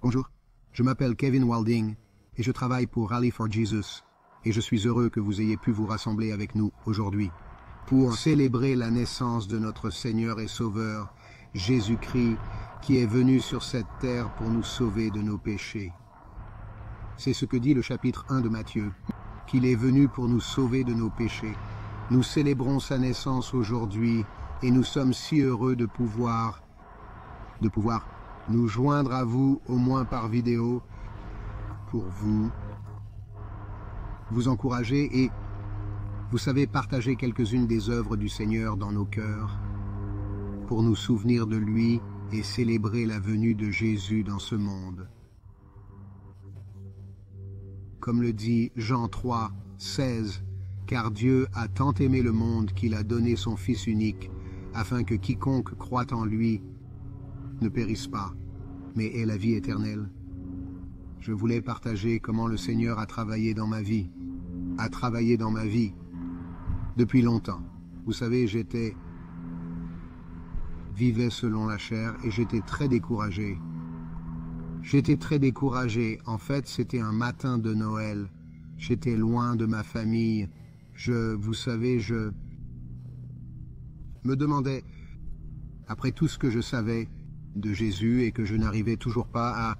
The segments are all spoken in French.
Bonjour, je m'appelle Kevin Walding et je travaille pour Rally for Jesus et je suis heureux que vous ayez pu vous rassembler avec nous aujourd'hui pour célébrer la naissance de notre Seigneur et Sauveur, Jésus-Christ, qui est venu sur cette terre pour nous sauver de nos péchés. C'est ce que dit le chapitre 1 de Matthieu, qu'il est venu pour nous sauver de nos péchés. Nous célébrons sa naissance aujourd'hui et nous sommes si heureux de pouvoir nous joindre à vous, au moins par vidéo, pour vous encourager et, vous savez, partager quelques-unes des œuvres du Seigneur dans nos cœurs, pour nous souvenir de lui et célébrer la venue de Jésus dans ce monde. Comme le dit Jean 3, 16, « Car Dieu a tant aimé le monde qu'il a donné son Fils unique, afin que quiconque croit en lui ne périsse pas, mais ait la vie éternelle. » Je voulais partager comment le Seigneur a travaillé dans ma vie, depuis longtemps. Vous savez, vivais selon la chair et j'étais très découragé. En fait, c'était un matin de Noël. J'étais loin de ma famille. Vous savez, je me demandais, après tout ce que je savais de Jésus et que je n'arrivais toujours pas à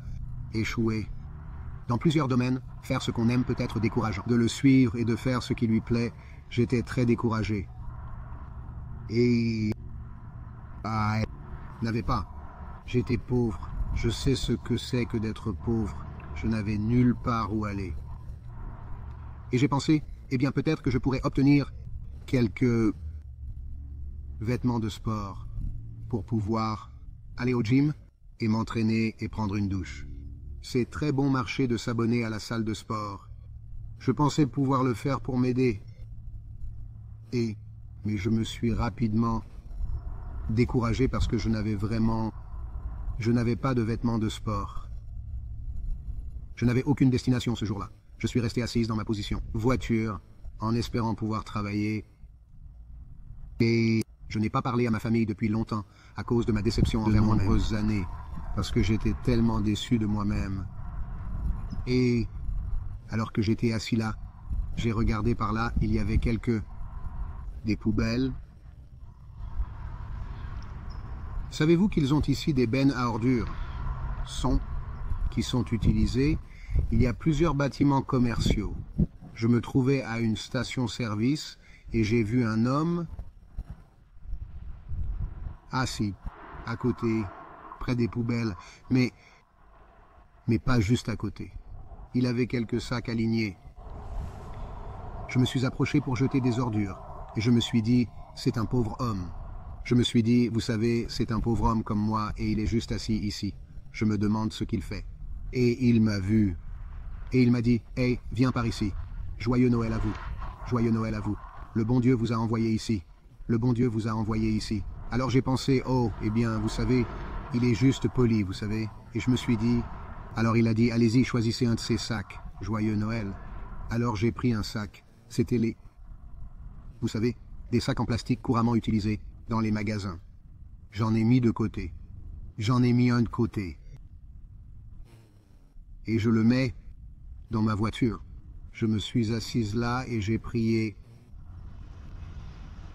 échouer. Dans plusieurs domaines, faire ce qu'on aime peut être décourageant. De le suivre et de faire ce qui lui plaît, j'étais très découragé. Et n'avais pas. J'étais pauvre. Je sais ce que c'est que d'être pauvre. Je n'avais nulle part où aller. Et j'ai pensé, eh bien peut-être que je pourrais obtenir quelques vêtements de sport pour pouvoir aller au gym et m'entraîner et prendre une douche. C'est très bon marché de s'abonner à la salle de sport. Je pensais pouvoir le faire pour m'aider. Mais je me suis rapidement découragé parce que je n'avais pas de vêtements de sport. Je n'avais aucune destination ce jour-là. Je suis resté assise dans ma position, voiture, en espérant pouvoir travailler. Et je n'ai pas parlé à ma famille depuis longtemps à cause de ma déception envers moi-même. De nombreuses années, parce que j'étais tellement déçu de moi-même. Et alors que j'étais assis là, j'ai regardé par là, il y avait des poubelles. Savez-vous qu'ils ont ici des bennes à ordures qui sont utilisées? Il y a plusieurs bâtiments commerciaux. Je me trouvais à une station-service et j'ai vu un homme assis à côté, près des poubelles, mais pas juste à côté. Il avait quelques sacs alignés. Je me suis approché pour jeter des ordures et je me suis dit, c'est un pauvre homme. Je me suis dit, vous savez, c'est un pauvre homme comme moi et il est juste assis ici. Je me demande ce qu'il fait. Et il m'a vu. Et il m'a dit, « Hey, viens par ici. Joyeux Noël à vous. Joyeux Noël à vous. Le bon Dieu vous a envoyé ici. Le bon Dieu vous a envoyé ici. » Alors j'ai pensé, oh, eh bien, vous savez, il est juste poli, vous savez. Et je me suis dit, alors il a dit, allez-y, choisissez un de ces sacs. Joyeux Noël. Alors j'ai pris un sac. C'était vous savez, des sacs en plastique couramment utilisés dans les magasins. J'en ai mis de côté. J'en ai mis un de côté. Et je le mets dans ma voiture. Je me suis assise là et j'ai prié.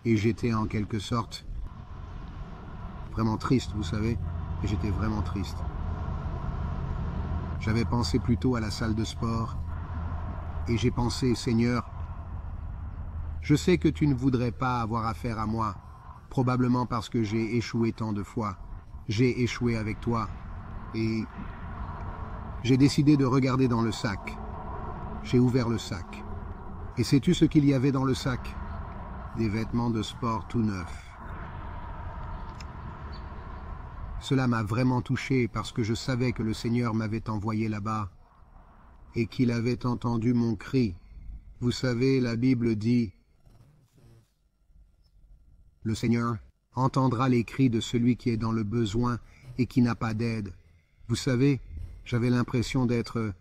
Et j'étais en quelque sorte vraiment triste, vous savez. Et j'étais vraiment triste. J'avais pensé plutôt à la salle de sport. Et j'ai pensé, Seigneur, je sais que tu ne voudrais pas avoir affaire à moi, probablement parce que j'ai échoué tant de fois. J'ai échoué avec toi. Et j'ai décidé de regarder dans le sac. J'ai ouvert le sac. Et sais-tu ce qu'il y avait dans le sac? Des vêtements de sport tout neufs. Cela m'a vraiment touché parce que je savais que le Seigneur m'avait envoyé là-bas et qu'il avait entendu mon cri. Vous savez, la Bible dit, « Le Seigneur entendra les cris de celui qui est dans le besoin et qui n'a pas d'aide. » Vous savez, j'avais l'impression d'être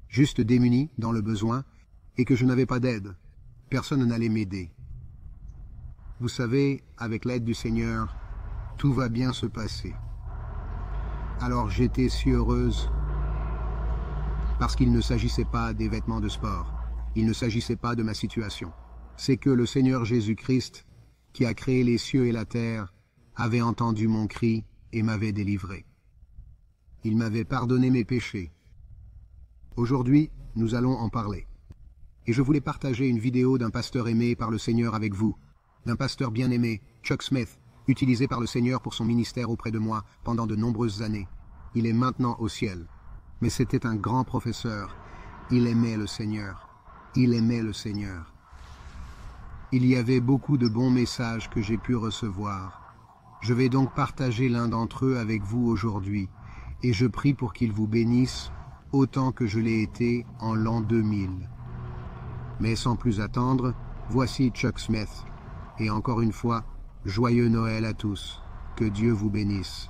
juste démuni dans le besoin et que je n'avais pas d'aide. Personne n'allait m'aider. Vous savez, avec l'aide du Seigneur, tout va bien se passer. Alors j'étais si heureuse parce qu'il ne s'agissait pas des vêtements de sport, il ne s'agissait pas de ma situation. C'est que le Seigneur Jésus-Christ, qui a créé les cieux et la terre, avait entendu mon cri et m'avait délivré. Il m'avait pardonné mes péchés. Aujourd'hui, nous allons en parler. Et je voulais partager une vidéo d'un pasteur aimé par le Seigneur avec vous, d'un pasteur bien-aimé, Chuck Smith, utilisé par le Seigneur pour son ministère auprès de moi pendant de nombreuses années. Il est maintenant au ciel. Mais c'était un grand professeur. Il aimait le Seigneur. Il aimait le Seigneur. Il y avait beaucoup de bons messages que j'ai pu recevoir. Je vais donc partager l'un d'entre eux avec vous aujourd'hui, et je prie pour qu'il vous bénisse autant que je l'ai été en l'an 2000. Mais sans plus attendre, voici Chuck Smith. Et encore une fois, joyeux Noël à tous. Que Dieu vous bénisse.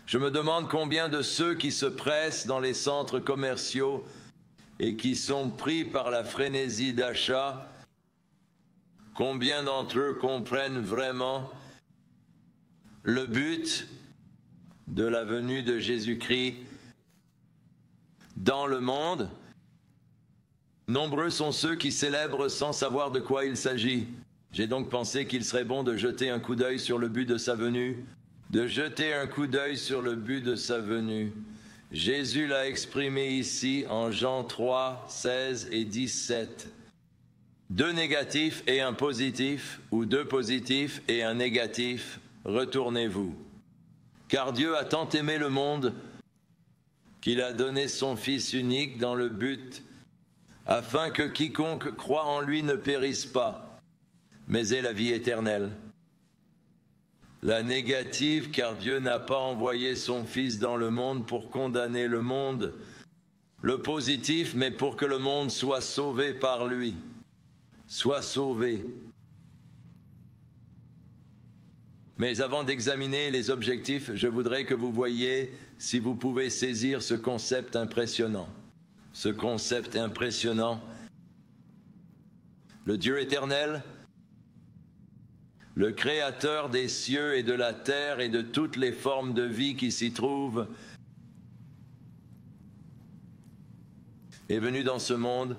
Je me demande combien de ceux qui se pressent dans les centres commerciaux et qui sont pris par la frénésie d'achat, combien d'entre eux comprennent vraiment le but de la venue de Jésus-Christ dans le monde. Nombreux sont ceux qui célèbrent sans savoir de quoi il s'agit. J'ai donc pensé qu'il serait bon de jeter un coup d'œil sur le but de sa venue. Jésus l'a exprimé ici en Jean 3, 16 et 17. Deux négatifs et un positif, ou deux positifs et un négatif, retournez-vous. Car Dieu a tant aimé le monde qu'il a donné son Fils unique dans le but afin que quiconque croit en lui ne périsse pas, mais ait la vie éternelle. La négative, car Dieu n'a pas envoyé son Fils dans le monde pour condamner le monde. Le positif, mais pour que le monde soit sauvé par lui. Soit sauvé. Mais avant d'examiner les objectifs, je voudrais que vous voyiez si vous pouvez saisir ce concept impressionnant. Ce concept impressionnant. Le Dieu éternel, le Créateur des cieux et de la terre et de toutes les formes de vie qui s'y trouvent, est venu dans ce monde,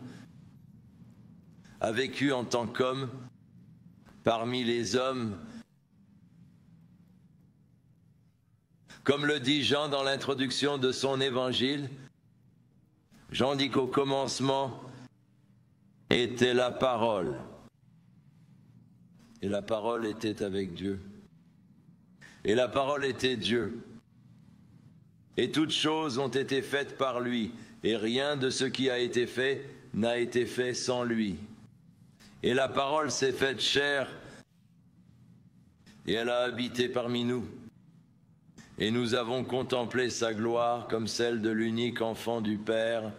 a vécu en tant qu'homme, parmi les hommes. Comme le dit Jean dans l'introduction de son évangile, Jean dit qu'au commencement était la parole. Et la parole était avec Dieu. Et la parole était Dieu. Et toutes choses ont été faites par lui. Et rien de ce qui a été fait n'a été fait sans lui. Et la parole s'est faite chair. Et elle a habité parmi nous. Et nous avons contemplé sa gloire comme celle de l'unique enfant du Père,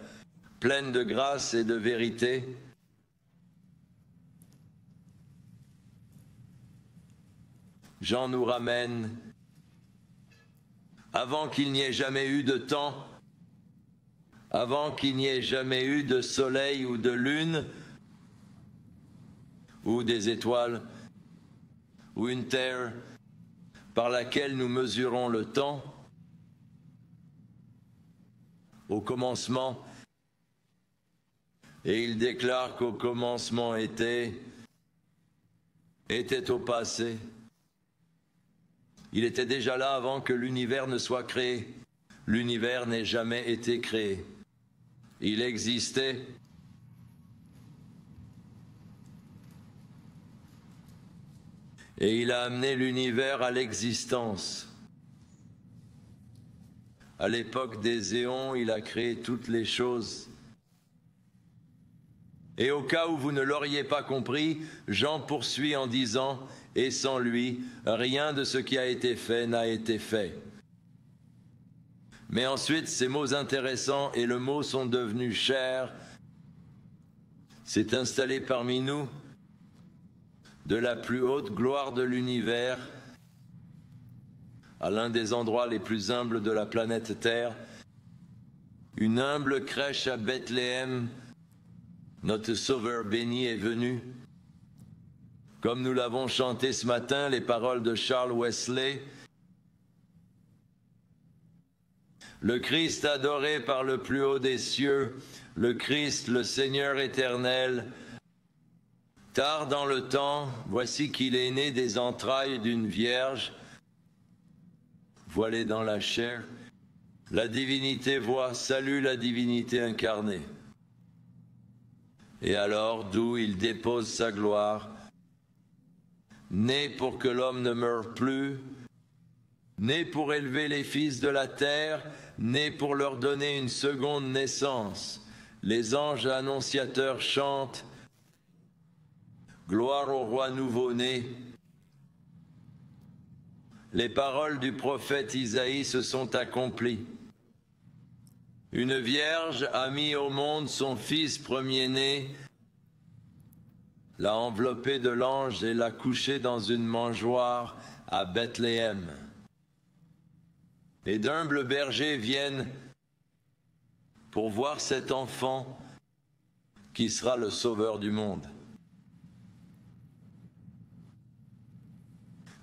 pleine de grâce et de vérité. Jean nous ramène, avant qu'il n'y ait jamais eu de temps, avant qu'il n'y ait jamais eu de soleil ou de lune, ou des étoiles, ou une terre par laquelle nous mesurons le temps, au commencement, et il déclare qu'au commencement était au passé. Il était déjà là avant que l'univers ne soit créé. L'univers n'ait jamais été créé. Il existait. Et il a amené l'univers à l'existence. À l'époque des éons, il a créé toutes les choses. Et au cas où vous ne l'auriez pas compris, Jean poursuit en disant « Et sans lui, rien de ce qui a été fait n'a été fait. » Mais ensuite, ces mots intéressants et le mot sont devenus chair, s'est installé parmi nous de la plus haute gloire de l'univers à l'un des endroits les plus humbles de la planète Terre, une humble crèche à Bethléem. Notre Sauveur béni est venu. Comme nous l'avons chanté ce matin, les paroles de Charles Wesley, le Christ adoré par le plus haut des cieux, le Christ, le Seigneur éternel. Tard dans le temps, voici qu'il est né des entrailles d'une vierge, voilé dans la chair. La divinité voit, salue la divinité incarnée. Et alors, d'où il dépose sa gloire, né pour que l'homme ne meure plus, né pour élever les fils de la terre, né pour leur donner une seconde naissance. Les anges annonciateurs chantent « Gloire au roi nouveau-né ». Les paroles du prophète Isaïe se sont accomplies. Une vierge a mis au monde son fils premier-né, l'a enveloppé de l'ange et l'a couché dans une mangeoire à Bethléem. Et d'humbles bergers viennent pour voir cet enfant qui sera le sauveur du monde.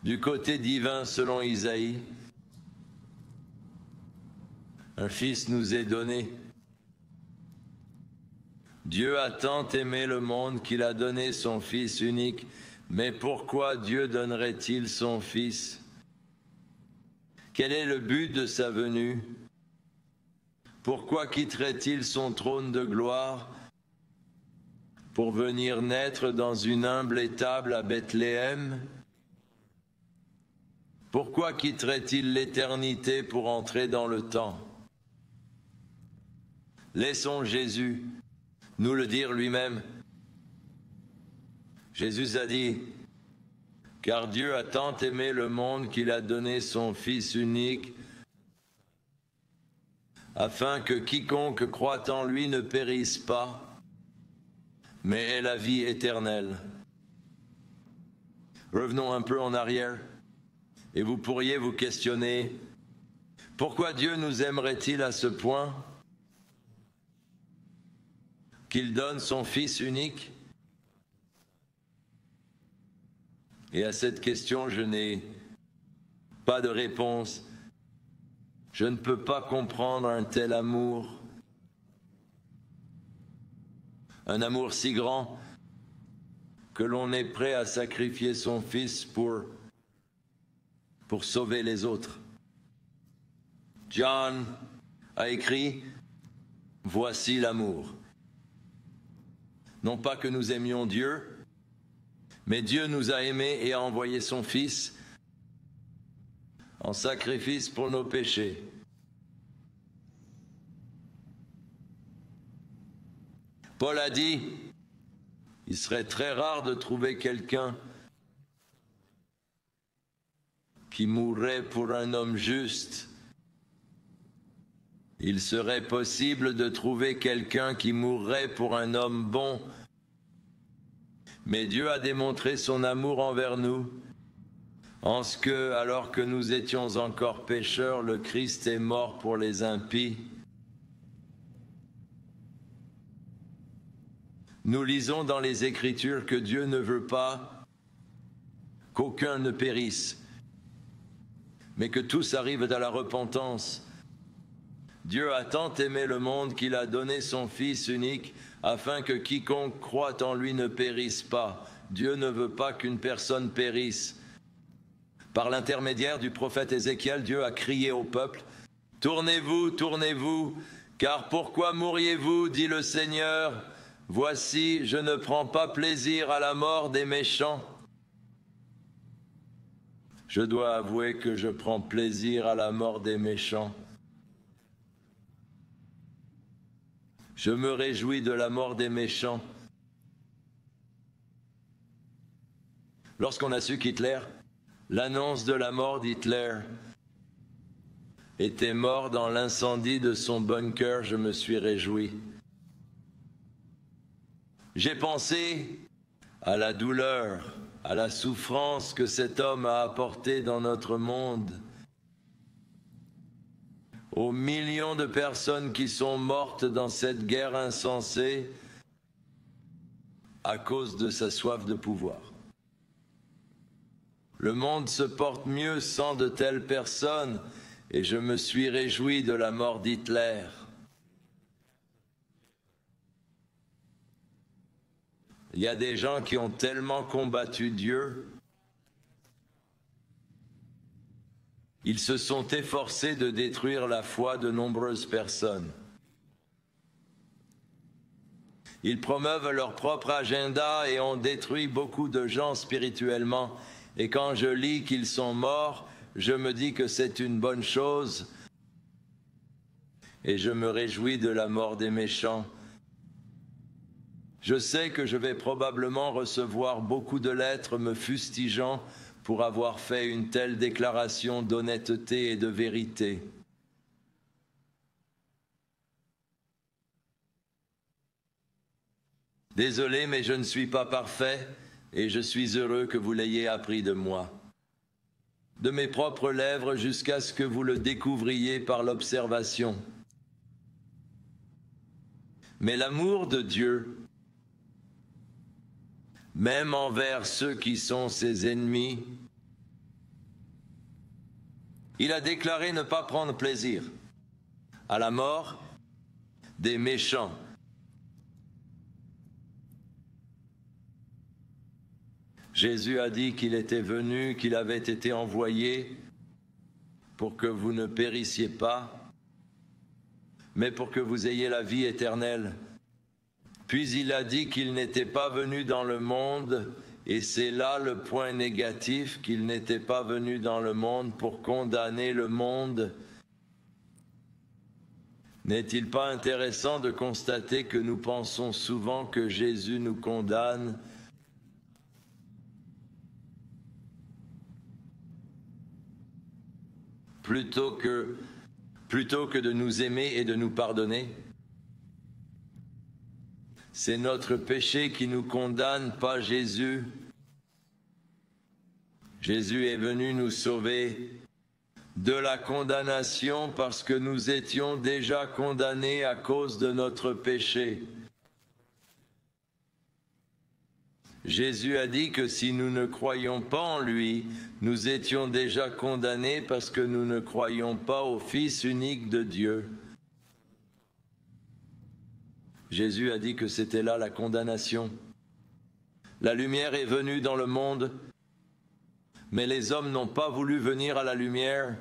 Du côté divin, selon Isaïe, un fils nous est donné. Dieu a tant aimé le monde qu'il a donné son Fils unique. Mais pourquoi Dieu donnerait-il son Fils? Quel est le but de sa venue? Pourquoi quitterait-il son trône de gloire pour venir naître dans une humble étable à Bethléem? Pourquoi quitterait-il l'éternité pour entrer dans le temps? Laissons Jésus nous le dire lui-même. Jésus a dit, « Car Dieu a tant aimé le monde qu'il a donné son Fils unique, afin que quiconque croit en lui ne périsse pas, mais ait la vie éternelle. » Revenons un peu en arrière, et vous pourriez vous questionner, pourquoi Dieu nous aimerait-il à ce point qu'il donne son Fils unique? Et à cette question, je n'ai pas de réponse. Je ne peux pas comprendre un tel amour. Un amour si grand que l'on est prêt à sacrifier son Fils pour sauver les autres. John a écrit « Voici l'amour ». Non pas que nous aimions Dieu, mais Dieu nous a aimés et a envoyé son Fils en sacrifice pour nos péchés. Paul a dit, il serait très rare de trouver quelqu'un qui mourrait pour un homme juste. Il serait possible de trouver quelqu'un qui mourrait pour un homme bon. Mais Dieu a démontré son amour envers nous, en ce que, alors que nous étions encore pécheurs, le Christ est mort pour les impies. Nous lisons dans les Écritures que Dieu ne veut pas qu'aucun ne périsse, mais que tous arrivent à la repentance. Dieu a tant aimé le monde qu'il a donné son Fils unique afin que quiconque croit en lui ne périsse pas. Dieu ne veut pas qu'une personne périsse. Par l'intermédiaire du prophète Ézéchiel, Dieu a crié au peuple, « Tournez-vous, tournez-vous, car pourquoi mourriez-vous, dit le Seigneur? Voici, je ne prends pas plaisir à la mort des méchants. » Je dois avouer que je prends plaisir à la mort des méchants. Je me réjouis de la mort des méchants. Lorsqu'on a su qu'Hitler, l'annonce de la mort d'Hitler était mort dans l'incendie de son bunker, je me suis réjoui. J'ai pensé à la douleur, à la souffrance que cet homme a apportée dans notre monde, aux millions de personnes qui sont mortes dans cette guerre insensée à cause de sa soif de pouvoir. Le monde se porte mieux sans de telles personnes, et je me suis réjoui de la mort d'Hitler. Il y a des gens qui ont tellement combattu Dieu, ils se sont efforcés de détruire la foi de nombreuses personnes. Ils promeuvent leur propre agenda et ont détruit beaucoup de gens spirituellement. Et quand je lis qu'ils sont morts, je me dis que c'est une bonne chose et je me réjouis de la mort des méchants. Je sais que je vais probablement recevoir beaucoup de lettres me fustigeant pour avoir fait une telle déclaration d'honnêteté et de vérité. Désolé, mais je ne suis pas parfait et je suis heureux que vous l'ayez appris de moi. De mes propres lèvres jusqu'à ce que vous le découvriez par l'observation. Mais l'amour de Dieu, même envers ceux qui sont ses ennemis, il a déclaré ne pas prendre plaisir à la mort des méchants. Jésus a dit qu'il était venu, qu'il avait été envoyé pour que vous ne périssiez pas, mais pour que vous ayez la vie éternelle. Puis il a dit qu'il n'était pas venu dans le monde, et c'est là le point négatif, qu'il n'était pas venu dans le monde pour condamner le monde. N'est-il pas intéressant de constater que nous pensons souvent que Jésus nous condamne ? Plutôt que de nous aimer et de nous pardonner. C'est notre péché qui nous condamne, pas Jésus. Jésus est venu nous sauver de la condamnation parce que nous étions déjà condamnés à cause de notre péché. Jésus a dit que si nous ne croyions pas en lui, nous étions déjà condamnés parce que nous ne croyions pas au Fils unique de Dieu. Jésus a dit que c'était là la condamnation. La lumière est venue dans le monde, mais les hommes n'ont pas voulu venir à la lumière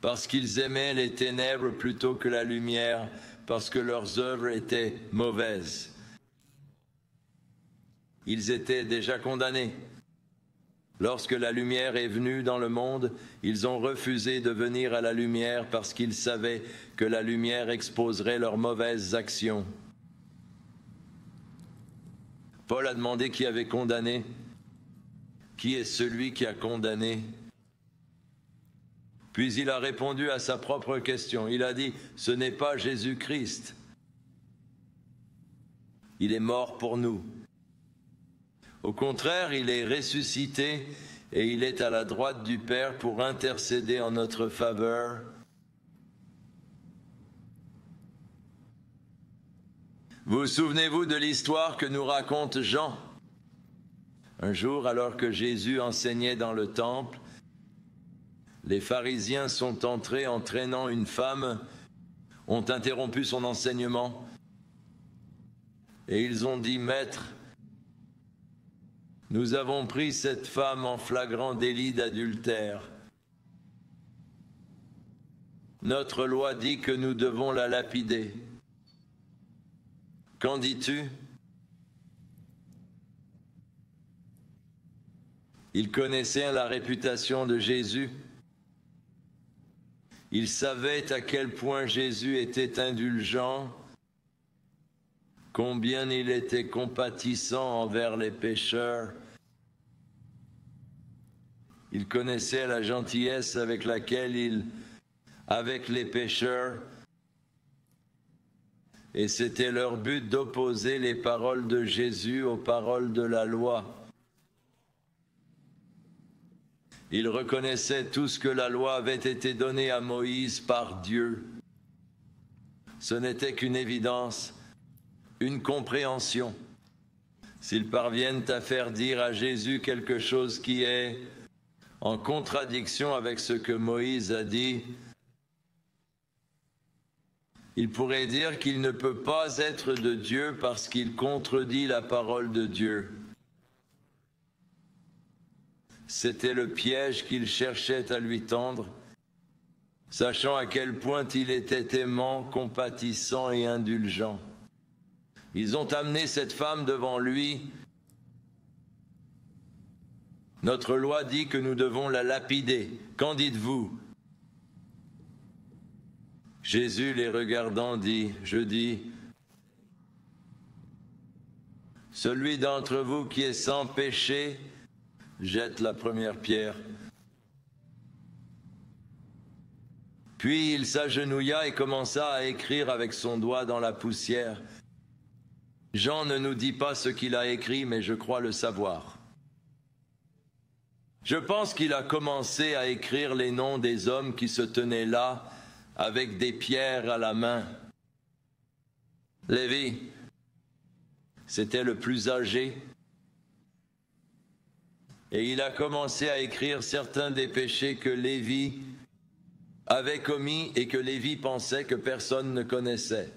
parce qu'ils aimaient les ténèbres plutôt que la lumière, parce que leurs œuvres étaient mauvaises. Ils étaient déjà condamnés. Lorsque la lumière est venue dans le monde, ils ont refusé de venir à la lumière parce qu'ils savaient que la lumière exposerait leurs mauvaises actions. Paul a demandé qui avait condamné. Qui est celui qui a condamné? Puis il a répondu à sa propre question. Il a dit, ce n'est pas Jésus-Christ. Il est mort pour nous. Au contraire, il est ressuscité et il est à la droite du Père pour intercéder en notre faveur. Vous souvenez-vous de l'histoire que nous raconte Jean? Un jour, alors que Jésus enseignait dans le temple, les pharisiens sont entrés en traînant une femme, ont interrompu son enseignement et ils ont dit, « Maître, nous avons pris cette femme en flagrant délit d'adultère. Notre loi dit que nous devons la lapider. Qu'en dis-tu » Ils connaissaient la réputation de Jésus. Ils savaient à quel point Jésus était indulgent, combien il était compatissant envers les pécheurs. Ils connaissaient la gentillesse avec laquelle avec les pécheurs, et c'était leur but d'opposer les paroles de Jésus aux paroles de la loi. Ils reconnaissaient tout ce que la loi avait été donnée à Moïse par Dieu. Ce n'était qu'une évidence, une compréhension. S'ils parviennent à faire dire à Jésus quelque chose qui est en contradiction avec ce que Moïse a dit, Il pourrait dire qu'il ne peut pas être de Dieu parce qu'il contredit la parole de Dieu. C'était le piège qu'il cherchait à lui tendre, sachant à quel point il était aimant, compatissant et indulgent. Ils ont amené cette femme devant lui. Notre loi dit que nous devons la lapider. Qu'en dites-vous? Jésus, les regardant, dit, je dis, celui d'entre vous qui est sans péché, jette la première pierre. Puis il s'agenouilla et commença à écrire avec son doigt dans la poussière. Jean ne nous dit pas ce qu'il a écrit, mais je crois le savoir. Je pense qu'il a commencé à écrire les noms des hommes qui se tenaient là, avec des pierres à la main. Lévi, c'était le plus âgé, et il a commencé à écrire certains des péchés que Lévi avait commis et que Lévi pensait que personne ne connaissait.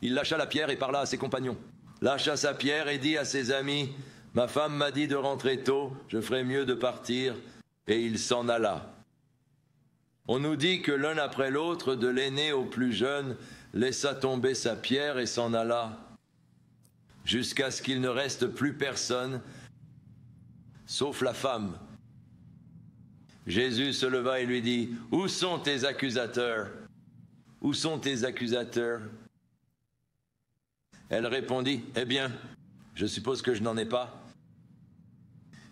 Il lâcha la pierre et parla à ses compagnons, lâcha sa pierre et dit à ses amis, « Ma femme m'a dit de rentrer tôt, je ferai mieux de partir. » Et il s'en alla. On nous dit que l'un après l'autre, de l'aîné au plus jeune, laissa tomber sa pierre et s'en alla, jusqu'à ce qu'il ne reste plus personne, sauf la femme. Jésus se leva et lui dit, « Où sont tes accusateurs? Où sont tes accusateurs ?» Elle répondit, « Eh bien, je suppose que je n'en ai pas. »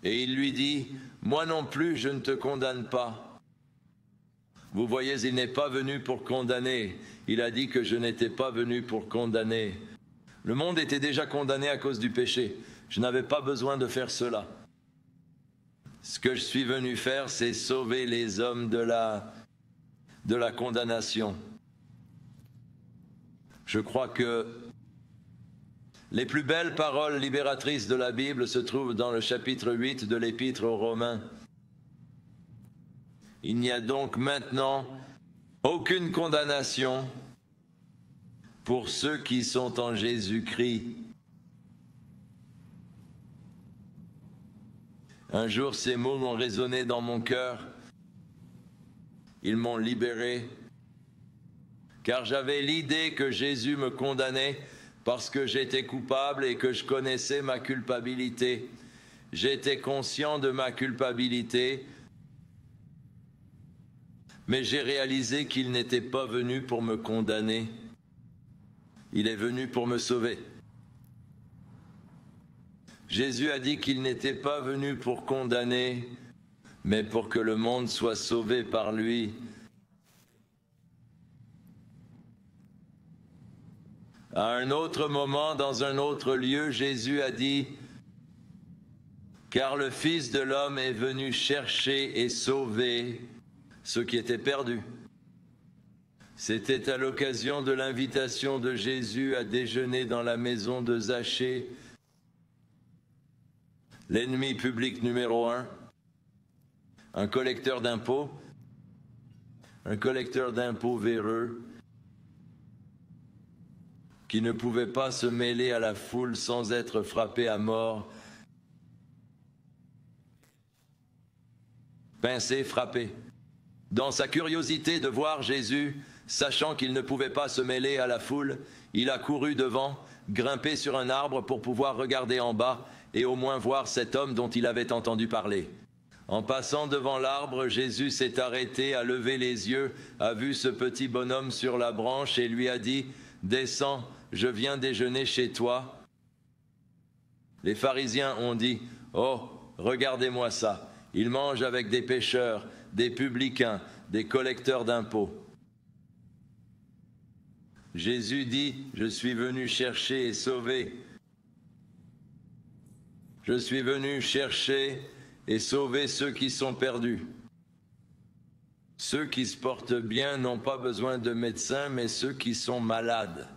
Et il lui dit, « Moi non plus, je ne te condamne pas. » Vous voyez, il n'est pas venu pour condamner. Il a dit que je n'étais pas venu pour condamner. Le monde était déjà condamné à cause du péché. Je n'avais pas besoin de faire cela. Ce que je suis venu faire, c'est sauver les hommes de la condamnation. Je crois que les plus belles paroles libératrices de la Bible se trouvent dans le chapitre 8 de l'Épître aux Romains. Il n'y a donc maintenant aucune condamnation pour ceux qui sont en Jésus-Christ. Un jour, ces mots m'ont résonné dans mon cœur. Ils m'ont libéré, car j'avais l'idée que Jésus me condamnait parce que j'étais coupable et que je connaissais ma culpabilité. J'étais conscient de ma culpabilité, mais j'ai réalisé qu'il n'était pas venu pour me condamner. Il est venu pour me sauver. Jésus a dit qu'il n'était pas venu pour condamner, mais pour que le monde soit sauvé par lui. À un autre moment, dans un autre lieu, Jésus a dit, « Car le Fils de l'homme est venu chercher et sauver ceux qui étaient perdus. » C'était à l'occasion de l'invitation de Jésus à déjeuner dans la maison de Zachée, l'ennemi public numéro un collecteur d'impôts véreux, qui ne pouvait pas se mêler à la foule sans être frappé à mort, pincé, frappé. Dans sa curiosité de voir Jésus, sachant qu'il ne pouvait pas se mêler à la foule, il a couru devant, grimpé sur un arbre pour pouvoir regarder en bas et au moins voir cet homme dont il avait entendu parler. En passant devant l'arbre, Jésus s'est arrêté, a levé les yeux, a vu ce petit bonhomme sur la branche et lui a dit, « Descends, je viens déjeuner chez toi. » Les pharisiens ont dit, « Oh, regardez-moi ça, il mange avec des pécheurs, des publicains, des collecteurs d'impôts. » Jésus dit, « Je suis venu chercher et sauver. Je suis venu chercher et sauver ceux qui sont perdus. Ceux qui se portent bien n'ont pas besoin de médecin, mais ceux qui sont malades. »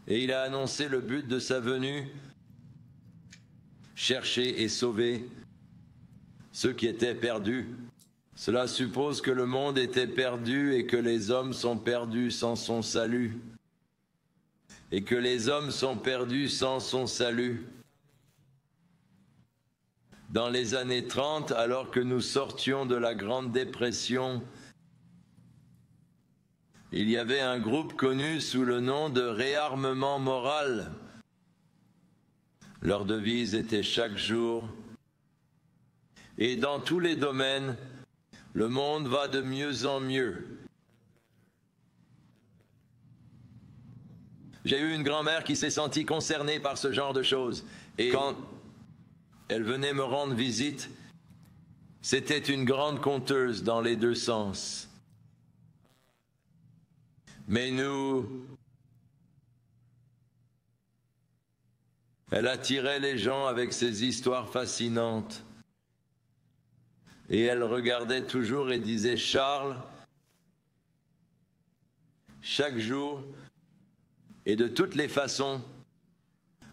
Et il a annoncé le but de sa venue, chercher et sauver ceux qui étaient perdus, Cela suppose que le monde était perdu et que les hommes sont perdus sans son salut. Et que les hommes sont perdus sans son salut. Dans les années 30, alors que nous sortions de la Grande Dépression, il y avait un groupe connu sous le nom de réarmement moral. Leur devise était chaque jour. Et dans tous les domaines, le monde va de mieux en mieux. J'ai eu une grand-mère qui s'est sentie concernée par ce genre de choses. Et quand elle venait me rendre visite, c'était une grande conteuse dans les deux sens. Mais elle attirait les gens avec ses histoires fascinantes. Et elle regardait toujours et disait « Charles, chaque jour et de toutes les façons,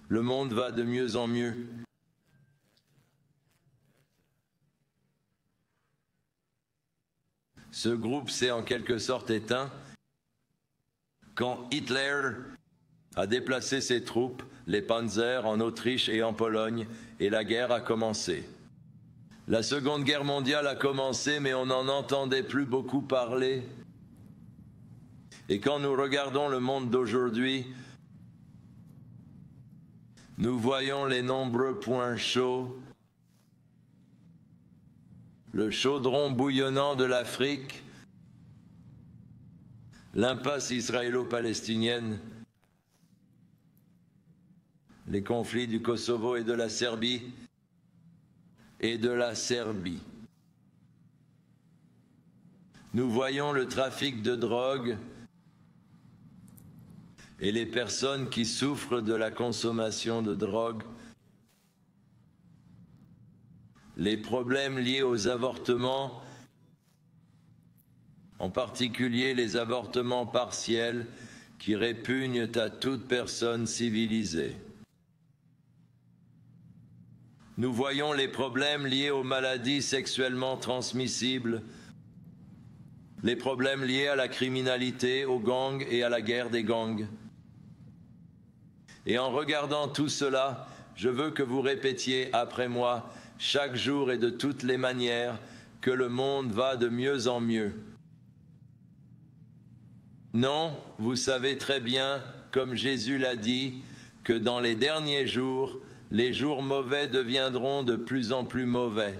le monde va de mieux en mieux. » Ce groupe s'est en quelque sorte éteint quand Hitler a déplacé ses troupes, les Panzers, en Autriche et en Pologne, et la guerre a commencé. La Seconde Guerre mondiale a commencé, mais on n'en entendait plus beaucoup parler. Et quand nous regardons le monde d'aujourd'hui, nous voyons les nombreux points chauds, le chaudron bouillonnant de l'Afrique, l'impasse israélo-palestinienne, les conflits du Kosovo et de la Serbie, Nous voyons le trafic de drogue et les personnes qui souffrent de la consommation de drogue, les problèmes liés aux avortements, en particulier les avortements partiels qui répugnent à toute personne civilisée. Nous voyons les problèmes liés aux maladies sexuellement transmissibles, les problèmes liés à la criminalité, aux gangs et à la guerre des gangs. Et en regardant tout cela, je veux que vous répétiez après moi, chaque jour et de toutes les manières, que le monde va de mieux en mieux. Non, vous savez très bien, comme Jésus l'a dit, que dans les derniers jours, les jours mauvais deviendront de plus en plus mauvais.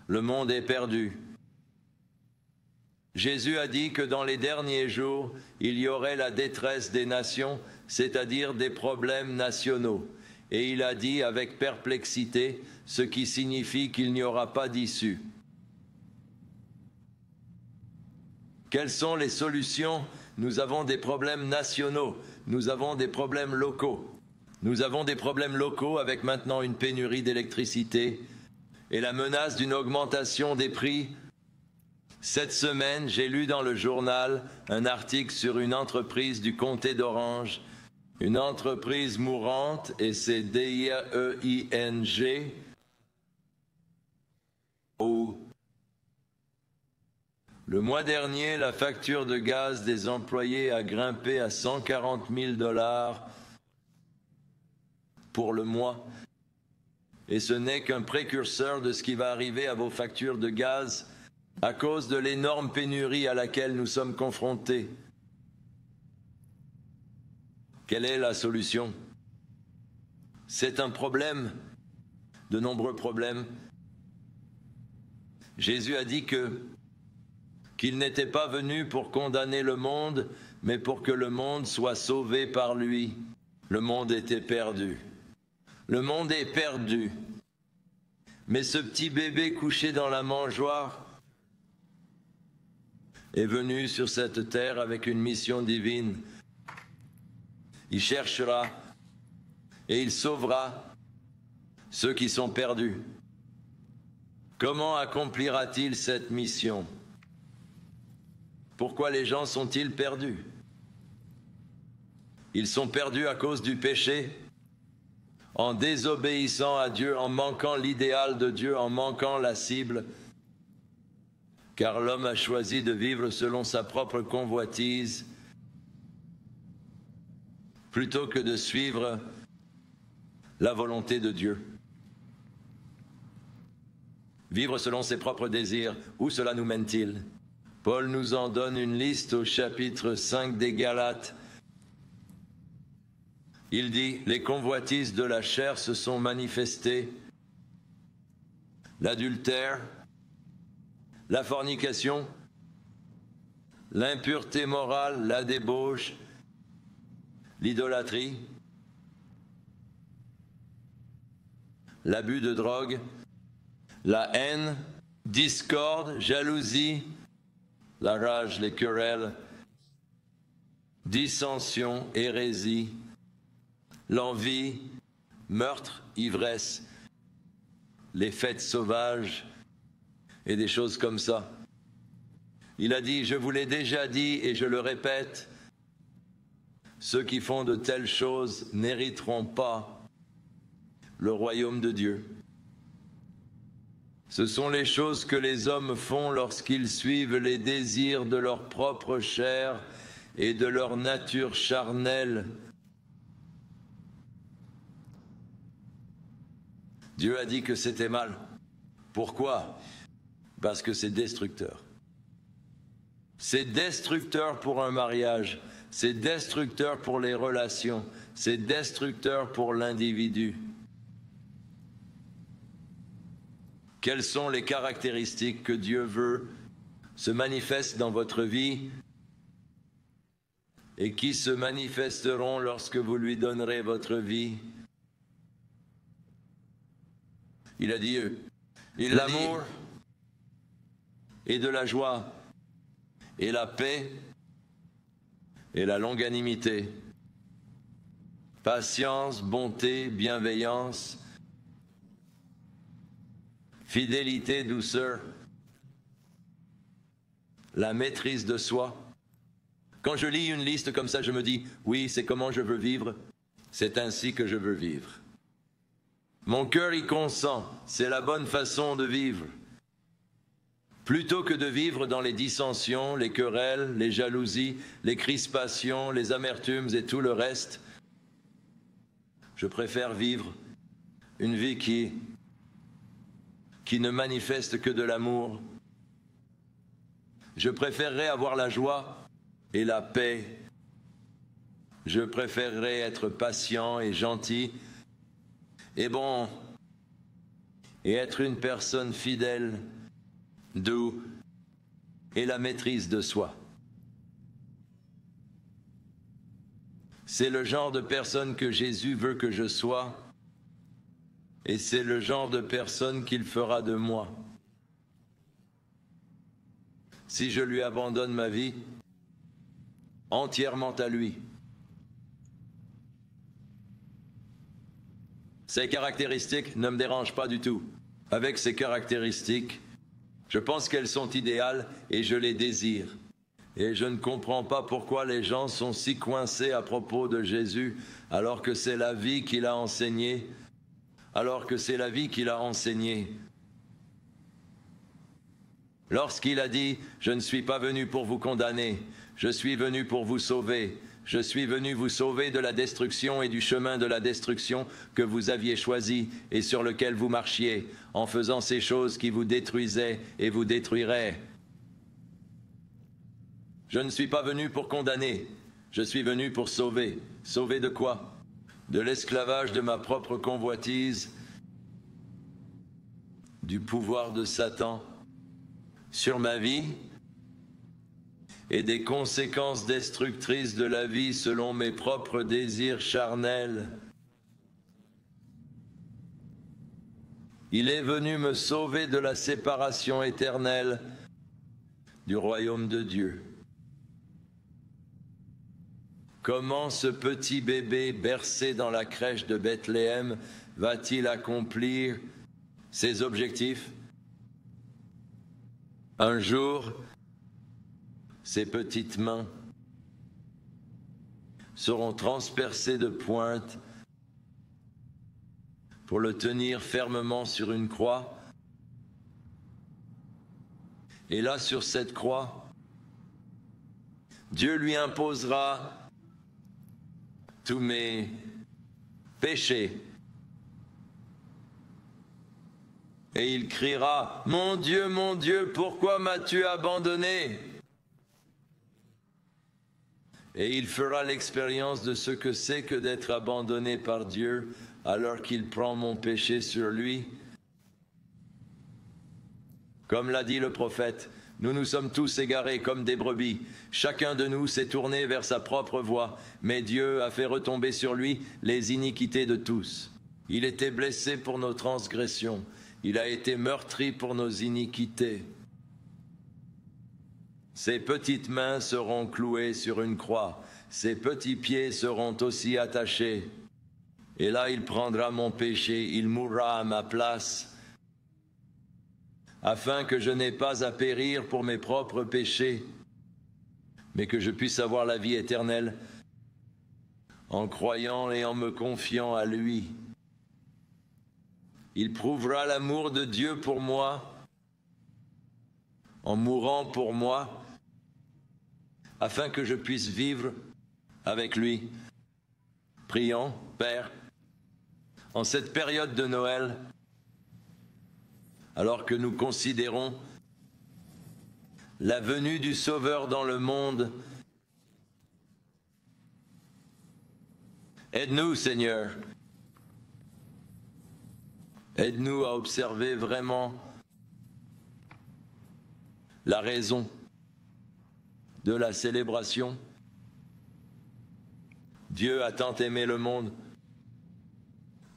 Le monde est perdu. Jésus a dit que dans les derniers jours, il y aurait la détresse des nations, c'est-à-dire des problèmes nationaux. Et il a dit avec perplexité, ce qui signifie qu'il n'y aura pas d'issue. Quelles sont les solutions? Nous avons des problèmes nationaux, nous avons des problèmes locaux. Nous avons des problèmes locaux avec maintenant une pénurie d'électricité et la menace d'une augmentation des prix. Cette semaine, j'ai lu dans le journal un article sur une entreprise du comté d'Orange, une entreprise mourante, et c'est D-I-E-I-N-G, où le mois dernier, la facture de gaz des employés a grimpé à 140 000 $ pour le mois. Et ce n'est qu'un précurseur de ce qui va arriver à vos factures de gaz à cause de l'énorme pénurie à laquelle nous sommes confrontés. Quelle est la solution? C'est un problème, de nombreux problèmes. Jésus a dit qu'il n'était pas venu pour condamner le monde, mais pour que le monde soit sauvé par lui. Le monde était perdu. Le monde est perdu. Mais ce petit bébé couché dans la mangeoire est venu sur cette terre avec une mission divine. Il cherchera et il sauvera ceux qui sont perdus. Comment accomplira-t-il cette mission? Pourquoi les gens sont-ils perdus? Ils sont perdus à cause du péché, en désobéissant à Dieu, en manquant l'idéal de Dieu, en manquant la cible. car l'homme a choisi de vivre selon sa propre convoitise, plutôt que de suivre la volonté de Dieu. Vivre selon ses propres désirs, où cela nous mène-t-il? Paul nous en donne une liste au chapitre 5 des Galates. Il dit, les convoitises de la chair se sont manifestées, l'adultère, la fornication, l'impureté morale, la débauche, l'idolâtrie, l'abus de drogue, la haine, discorde, jalousie, la rage, les querelles, dissension, hérésie, l'envie, meurtre, ivresse, les fêtes sauvages et des choses comme ça. Il a dit, je vous l'ai déjà dit et je le répète, ceux qui font de telles choses n'hériteront pas le royaume de Dieu. Ce sont les choses que les hommes font lorsqu'ils suivent les désirs de leur propre chair et de leur nature charnelle. Dieu a dit que c'était mal. Pourquoi? Parce que c'est destructeur. C'est destructeur pour un mariage, c'est destructeur pour les relations, c'est destructeur pour l'individu. Quelles sont les caractéristiques que Dieu veut se manifestent dans votre vie et qui se manifesteront lorsque vous lui donnerez votre vie? Il a dit l'amour et de la joie et la paix et la longanimité, patience, bonté, bienveillance, fidélité, douceur, la maîtrise de soi. Quand je lis une liste comme ça, je me dis, oui, c'est comment je veux vivre, c'est ainsi que je veux vivre. Mon cœur y consent, c'est la bonne façon de vivre. Plutôt que de vivre dans les dissensions, les querelles, les jalousies, les crispations, les amertumes et tout le reste, je préfère vivre une vie qui ne manifeste que de l'amour. Je préférerais avoir la joie et la paix. Je préférerais être patient et gentil et bon, et être une personne fidèle, doux, et la maîtrise de soi. C'est le genre de personne que Jésus veut que je sois, et c'est le genre de personne qu'il fera de moi. Si je lui abandonne ma vie, entièrement à lui. Ces caractéristiques ne me dérangent pas du tout. Avec ces caractéristiques, je pense qu'elles sont idéales et je les désire. Et je ne comprends pas pourquoi les gens sont si coincés à propos de Jésus, alors que c'est la vie qu'il a enseignée. Lorsqu'il a dit « Je ne suis pas venu pour vous condamner, je suis venu pour vous sauver », je suis venu vous sauver de la destruction et du chemin de la destruction que vous aviez choisi et sur lequel vous marchiez, en faisant ces choses qui vous détruisaient et vous détruiraient. Je ne suis pas venu pour condamner, je suis venu pour sauver. Sauver de quoi? De l'esclavage de ma propre convoitise, du pouvoir de Satan sur ma vie, et des conséquences destructrices de la vie selon mes propres désirs charnels. Il est venu me sauver de la séparation éternelle du royaume de Dieu. Comment ce petit bébé bercé dans la crèche de Bethléem va-t-il accomplir ses objectifs? Un jour, ses petites mains seront transpercées de pointes pour le tenir fermement sur une croix Et là, sur cette croix, Dieu lui imposera tous mes péchés. Et il criera, mon Dieu, pourquoi m'as-tu abandonné? Et il fera l'expérience de ce que c'est que d'être abandonné par Dieu alors qu'il prend mon péché sur lui. Comme l'a dit le prophète, nous nous sommes tous égarés comme des brebis. Chacun de nous s'est tourné vers sa propre voie, mais Dieu a fait retomber sur lui les iniquités de tous. Il était blessé pour nos transgressions, il a été meurtri pour nos iniquités. Ses petites mains seront clouées sur une croix, ses petits pieds seront aussi attachés. Et là, il prendra mon péché, il mourra à ma place, afin que je n'aie pas à périr pour mes propres péchés, mais que je puisse avoir la vie éternelle en croyant et en me confiant à lui. Il prouvera l'amour de Dieu pour moi, en mourant pour moi, afin que je puisse vivre avec lui. Prions, Père, en cette période de Noël, alors que nous considérons la venue du Sauveur dans le monde, aide-nous, Seigneur. Aide-nous à observer vraiment la raison de la célébration. Dieu a tant aimé le monde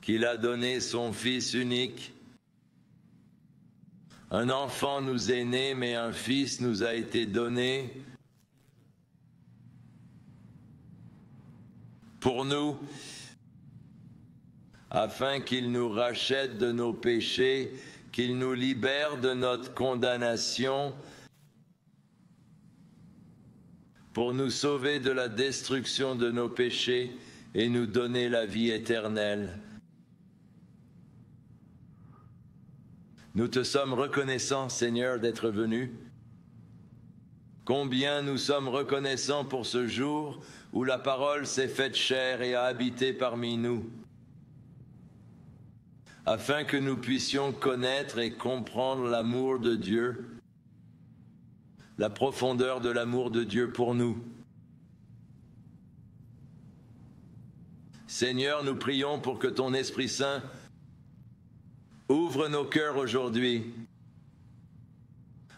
qu'il a donné son Fils unique. Un enfant nous est né, mais un Fils nous a été donné pour nous, afin qu'il nous rachète de nos péchés, qu'il nous libère de notre condamnation, pour nous sauver de la destruction de nos péchés et nous donner la vie éternelle. Nous te sommes reconnaissants, Seigneur, d'être venu. Combien nous sommes reconnaissants pour ce jour où la parole s'est faite chair et a habité parmi nous, afin que nous puissions connaître et comprendre l'amour de Dieu, la profondeur de l'amour de Dieu pour nous. Seigneur, nous prions pour que ton Esprit Saint ouvre nos cœurs aujourd'hui,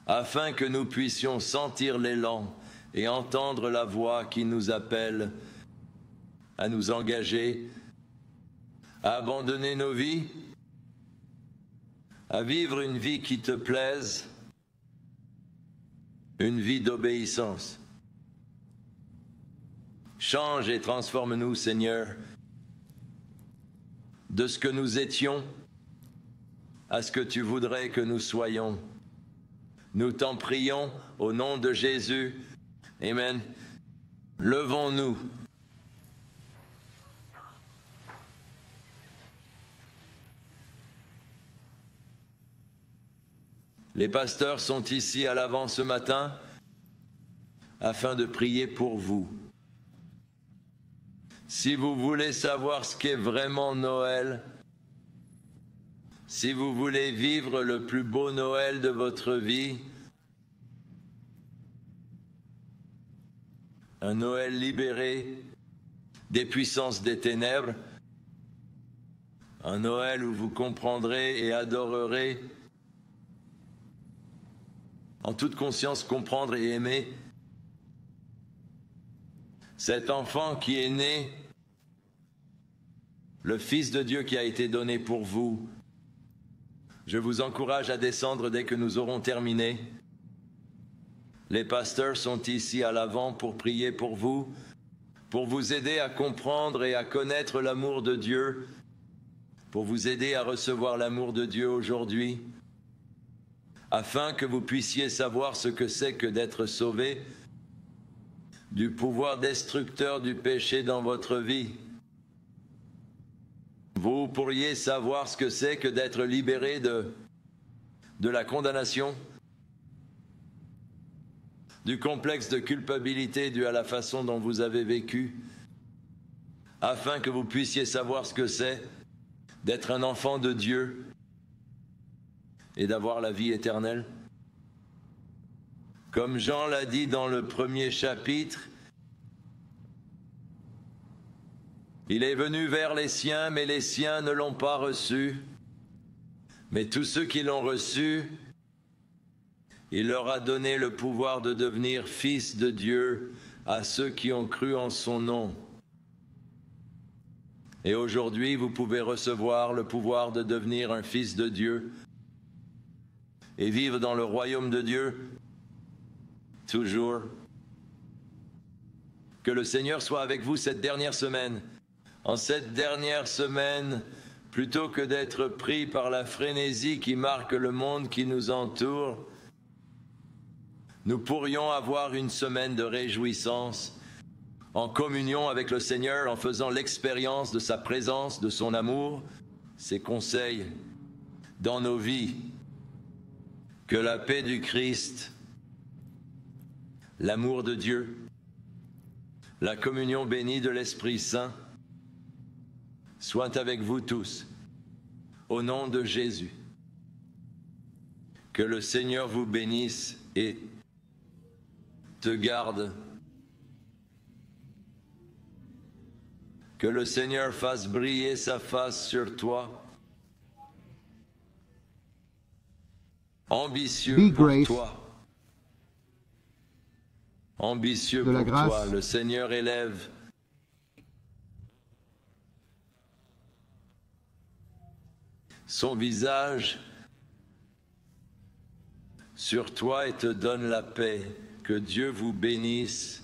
afin que nous puissions sentir l'élan et entendre la voix qui nous appelle à nous engager, à abandonner nos vies, à vivre une vie qui te plaise, une vie d'obéissance. Change et transforme-nous, Seigneur, de ce que nous étions à ce que tu voudrais que nous soyons. Nous t'en prions au nom de Jésus. Amen. Levons-nous. Les pasteurs sont ici à l'avant ce matin afin de prier pour vous. Si vous voulez savoir ce qu'est vraiment Noël, si vous voulez vivre le plus beau Noël de votre vie, un Noël libéré des puissances des ténèbres, un Noël où vous comprendrez et adorerez en toute conscience, comprendre et aimer cet enfant qui est né, le Fils de Dieu qui a été donné pour vous. Je vous encourage à descendre dès que nous aurons terminé. Les pasteurs sont ici à l'avant pour prier pour vous aider à comprendre et à connaître l'amour de Dieu, pour vous aider à recevoir l'amour de Dieu aujourd'hui, afin que vous puissiez savoir ce que c'est que d'être sauvé du pouvoir destructeur du péché dans votre vie. Vous pourriez savoir ce que c'est que d'être libéré de la condamnation, du complexe de culpabilité dû à la façon dont vous avez vécu, afin que vous puissiez savoir ce que c'est d'être un enfant de Dieu et d'avoir la vie éternelle. Comme Jean l'a dit dans le premier chapitre, il est venu vers les siens, mais les siens ne l'ont pas reçu. Mais tous ceux qui l'ont reçu, il leur a donné le pouvoir de devenir fils de Dieu à ceux qui ont cru en son nom. Et aujourd'hui, vous pouvez recevoir le pouvoir de devenir un fils de Dieu et vivre dans le royaume de Dieu toujours. Que le Seigneur soit avec vous cette dernière semaine. En cette dernière semaine, plutôt que d'être pris par la frénésie qui marque le monde qui nous entoure, nous pourrions avoir une semaine de réjouissance en communion avec le Seigneur, en faisant l'expérience de sa présence, de son amour, ses conseils dans nos vies. Que la paix du Christ, l'amour de Dieu, la communion bénie de l'Esprit Saint soient avec vous tous, au nom de Jésus. Que le Seigneur vous bénisse et te garde. Que le Seigneur fasse briller sa face sur toi. Ambitieux pour toi. Ambitieux pour toi. Le Seigneur élève son visage sur toi et te donne la paix. Que Dieu vous bénisse